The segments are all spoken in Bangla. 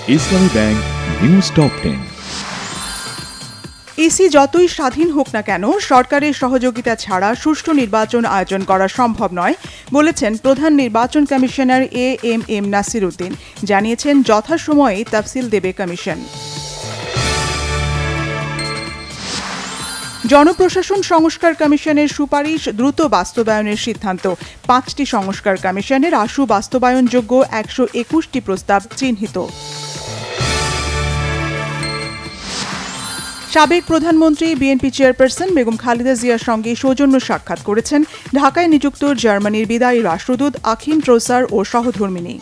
ইসলামী ব্যাংক নিউজ টপ 10। ইসি যতই স্বাধীন হোক না কেন সরকারের সহযোগিতা ছাড়া সুষ্ঠু নির্বাচন আয়োজন করা সম্ভব নয় বলেছেন প্রধান নির্বাচন কমিশনার এএমএম নাসির উদ্দিন। জানিয়েছেন যথাসময়ে তফসিল দেবে কমিশন। জনপ্রশাসন সংস্কার কমিশনের সুপারিশ দ্রুত বাস্তবায়নের সিদ্ধান্ত। 5টি সংস্কার কমিশনের আশু বাস্তবায়নযোগ্য 121টি প্রস্তাব চিহ্নিত। সাবেক প্রধানমন্ত্রী বিএনপি চেয়ারপারসন বেগম খালেদা জিয়ার সঙ্গে সৌজন্য সাক্ষাৎ করেছেন ঢাকায় নিযুক্ত জার্মানির বিদায়ী রাষ্ট্রদূত আখিম ট্রোসার ও সহধর্মিণী।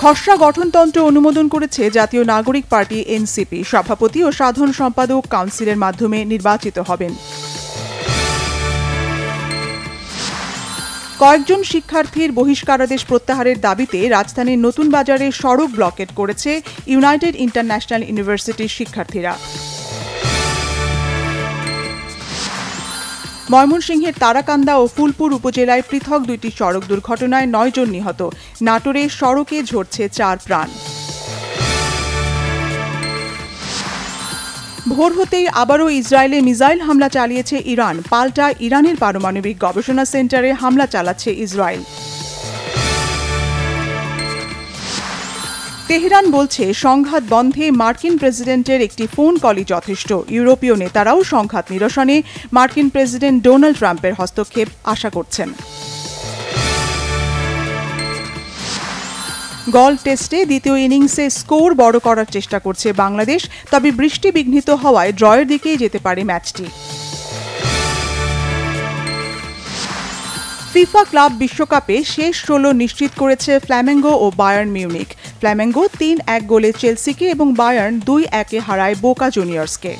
খসড়া গঠনতন্ত্র অনুমোদন করেছে জাতীয় নাগরিক পার্টি এনসিপি। সভাপতি ও সাধারণ সম্পাদক কাউন্সিলের মাধ্যমে নির্বাচিত হবেন। কয়েকজন শিক্ষার্থীর বহিষ্কারাদেশ প্রত্যাহারের দাবিতে রাজধানীর নতুন বাজারে সড়ক ব্লকেট করেছে ইউনাইটেড ইন্টারন্যাশনাল ইউনিভার্সিটির শিক্ষার্থীরা। ময়মনসিংহের তারাকান্দা ও ফুলপুর উপজেলায় পৃথক 2টি সড়ক দুর্ঘটনায় 9 জন নিহত। নাটোরে সড়কে ঝরছে 4 প্রাণ। ভোর হতেই আবারও ইসরায়েলে মিসাইল হামলা চালিয়েছে ইরান। পাল্টা ইরানের পারমাণবিক গবেষণা সেন্টারে হামলা চালাচ্ছে ইসরায়েল। তেহরান বলছে সংঘাত বন্ধে মার্কিন প্রেসিডেন্টের একটি ফোন কলই যথেষ্ট। ইউরোপীয় নেতারাও সংঘাত নিরসনে মার্কিন প্রেসিডেন্ট ডোনাল্ড ট্রাম্পের হস্তক্ষেপ আশা করছেন। গলফ টেস্টে দ্বিতীয় ইনিংসে স্কোর বড় করার চেষ্টা করছে বাংলাদেশ, তবে বৃষ্টি বিঘ্নিত হওয়ায় ড্রয়ের দিকেই যেতে পারে ম্যাচটি। ফিফা ক্লাব বিশ্বকাপে শেষ 16 নিশ্চিত করেছে ফ্ল্যামেঙ্গো ও বায়ার্ন মিউনিখ। ফ্ল্যামেঙ্গো 3-1 গোলে চেলসিকে এবং বায়ার্ন 2-1 হারায় বোকা জুনিয়র্সকে।